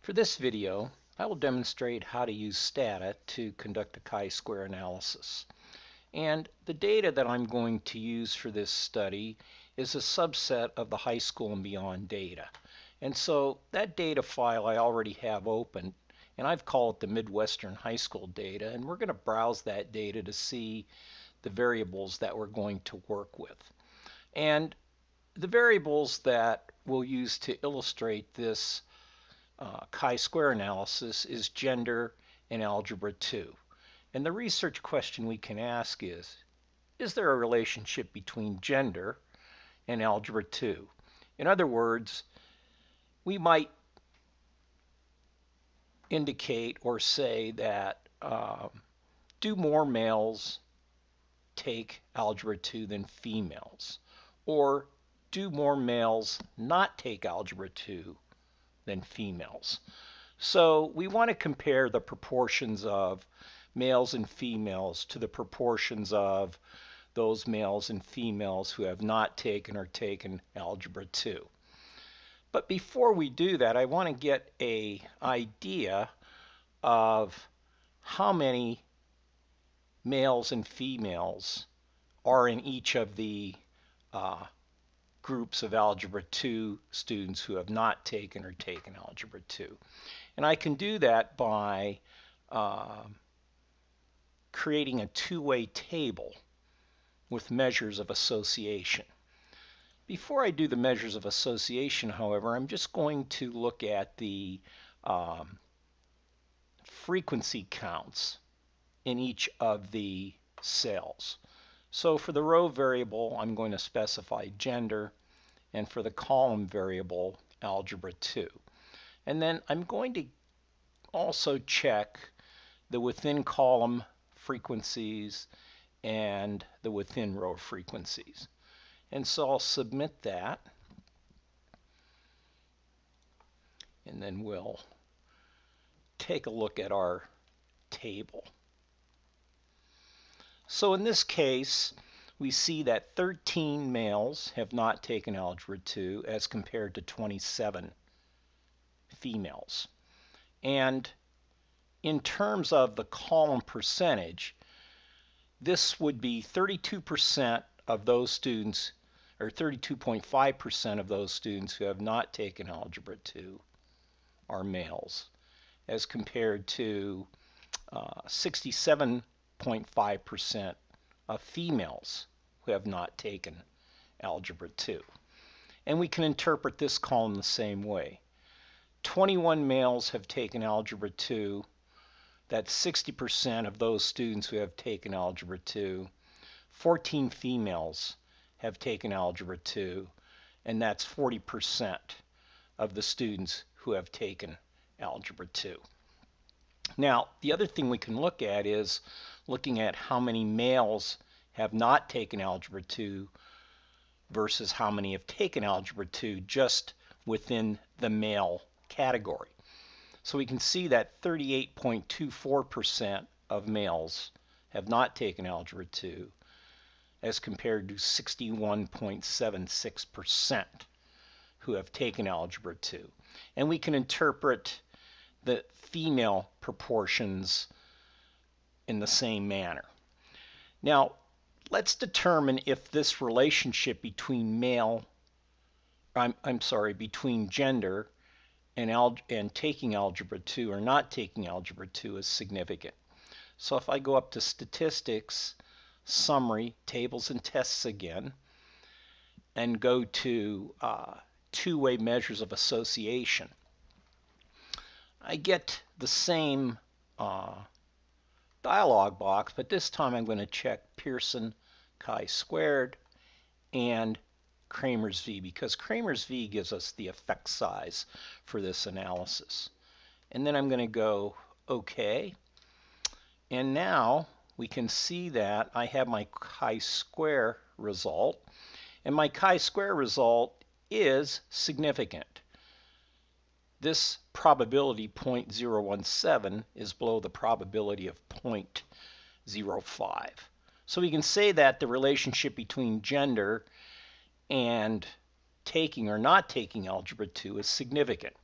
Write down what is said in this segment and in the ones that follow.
For this video, I will demonstrate how to use Stata to conduct a chi-square analysis. And the data that I'm going to use for this study is a subset of the high school and beyond data. And so that data file I already have open, and I've called it the Midwestern High School data, and we're going to browse that data to see the variables that we're going to work with. And the variables that we'll use to illustrate this chi-square analysis is gender and algebra 2. And the research question we can ask is there a relationship between gender and algebra 2? In other words, we might indicate or say that do more males take algebra 2 than females? Or do more males not take algebra 2 than females? So we want to compare the proportions of males and females to the proportions of those males and females who have not taken or taken algebra 2. But before we do that, I want to get an idea of how many males and females are in each of the groups of algebra 2 students who have not taken or taken algebra 2. And I can do that by creating a two-way table with measures of association. Before I do the measures of association, however, I'm just going to look at the frequency counts in each of the cells. So for the row variable, I'm going to specify gender, and for the column variable, algebra 2. And then I'm going to also check the within column frequencies and the within row frequencies. And so I'll submit that, and then we'll take a look at our table. So in this case, we see that 13 males have not taken algebra 2 as compared to 27 females. And in terms of the column percentage, this would be 32% of those students, or 32.5% of those students who have not taken algebra 2 are males, as compared to 67.5% of females who have not taken algebra 2. And we can interpret this column the same way. 21 males have taken algebra 2. That's 60% of those students who have taken algebra 2. 14 females have taken algebra 2, and that's 40% of the students who have taken algebra 2. Now, the other thing we can look at is looking at how many males have not taken algebra 2 versus how many have taken algebra 2 just within the male category. So we can see that 38.24% of males have not taken algebra 2 as compared to 61.76% who have taken algebra 2. And we can interpret the female proportions in the same manner. Now, let's determine if this relationship between between gender and taking algebra 2 or not taking algebra 2 is significant. So if I go up to Statistics, Summary, Tables and Tests again, and go to two-way measures of association, I get the same dialog box, but this time I'm going to check Pearson chi-squared and Kramer's V, because Kramer's V gives us the effect size for this analysis. And then I'm going to go OK. And now we can see that I have my chi-square result. And my chi-square result is significant. This probability 0.017 is below the probability of 0.05. So we can say that the relationship between gender and taking or not taking algebra 2 is significant.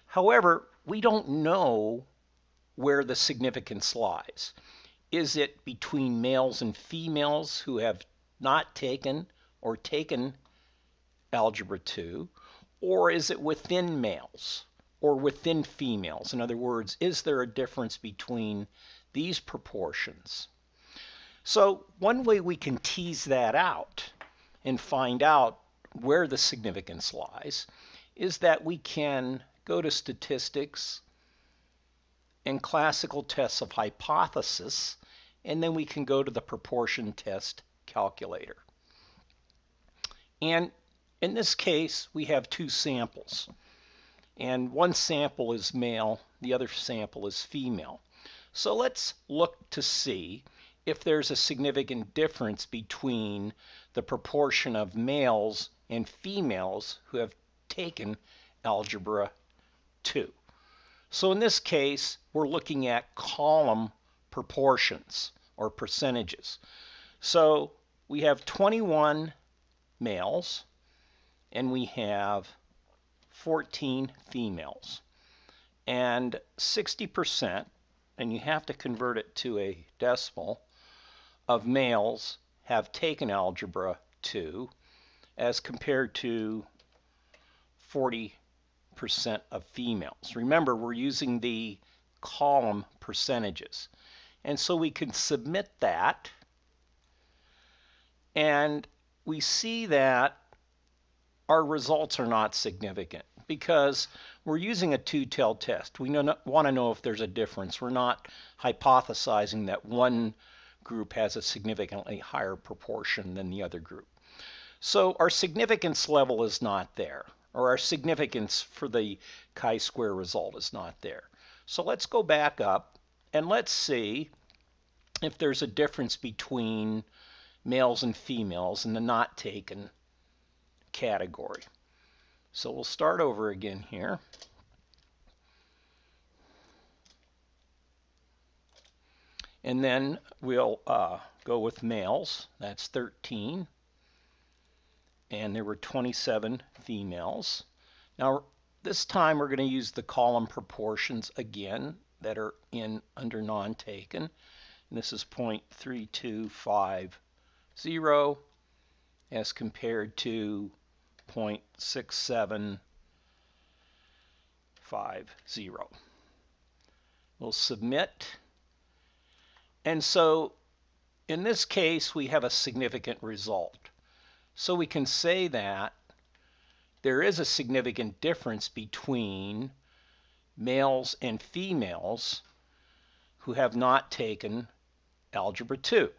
However, we don't know where the significance lies. Is it between males and females who have not taken or taken Algebra 2, or is it within males or within females? In other words, is there a difference between these proportions? So one way we can tease that out and find out where the significance lies is that we can go to statistics and classical tests of hypothesis, and then we can go to the proportion test calculator. And in this case, we have two samples. And one sample is male, the other sample is female. So let's look to see if there's a significant difference between the proportion of males and females who have taken Algebra 2. So in this case, we're looking at column proportions or percentages. So we have 21 males and we have 14 females. And 60%, and you have to convert it to a decimal, of males have taken Algebra 2 as compared to 40% of females. Remember, we're using the column percentages. And so we can submit that, and we see that our results are not significant because we're using a two-tail test. We want to know if there's a difference. We're not hypothesizing that one group has a significantly higher proportion than the other group. So our significance level is not there, or our significance for the chi-square result is not there. So let's go back up and let's see if there's a difference between males and females in the not taken category. So we'll start over again here. And then we'll go with males. That's 13. And there were 27 females. Now, this time we're going to use the column proportions again that are under non-taken. And this is 0.3250 as compared to 0.6750. We'll submit. And so in this case, we have a significant result. So we can say that there is a significant difference between males and females who have not taken Algebra 2.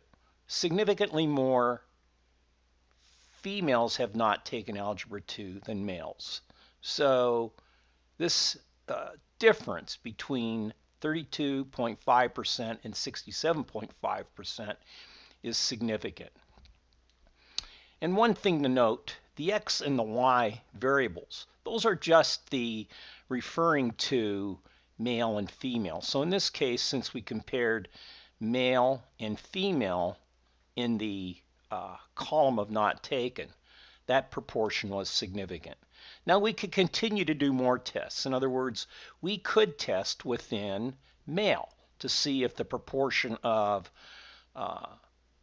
Significantly more females have not taken Algebra 2 than males. So this difference between 32.5% and 67.5% is significant. And one thing to note, the x and the y variables, those are just the referring to male and female. So in this case, since we compared male and female in the column of not taken, that proportion was significant. Now we could continue to do more tests. In other words, we could test within male to see if the proportion of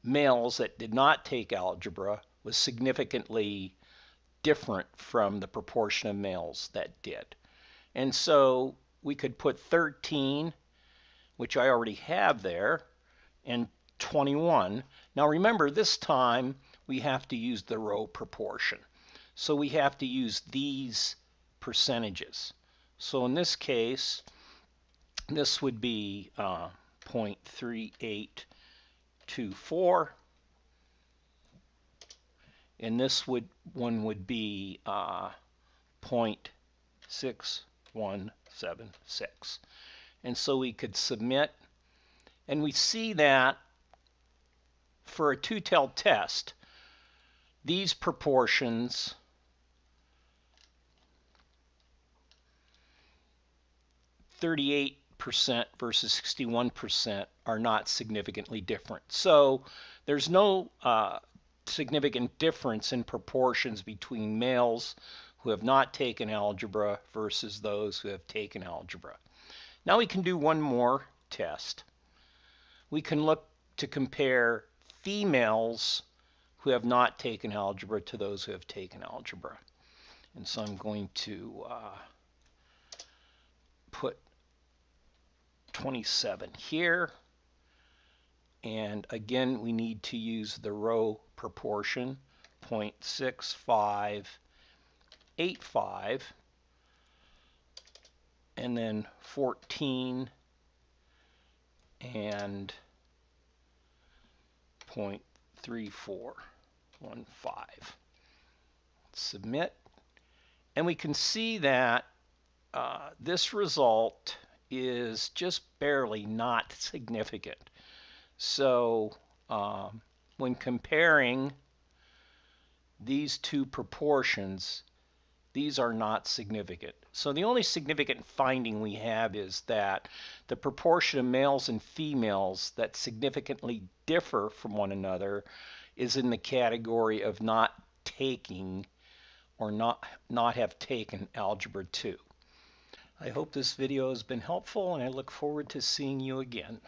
males that did not take algebra was significantly different from the proportion of males that did. And so we could put 13, which I already have there, and 21. Now remember, this time we have to use the row proportion. So we have to use these percentages. So in this case, this would be 0.3824. And this one would be 0.6176. And so we could submit, and we see that for a two-tailed test, these proportions (38% versus 61% are not significantly different. So there's no significant difference in proportions between males who have not taken algebra versus those who have taken algebra. Now we can do one more test. We can look to compare females who have not taken algebra to those who have taken algebra. And so I'm going to put 27 here. And again, we need to use the row proportion, 0.6585, and then 14 and 0.3415. Submit. And we can see that this result is just barely not significant. So when comparing these two proportions, these are not significant. So the only significant finding we have is that the proportion of males and females that significantly differ from one another is in the category of not taking or not have taken Algebra 2. I hope this video has been helpful, and I look forward to seeing you again.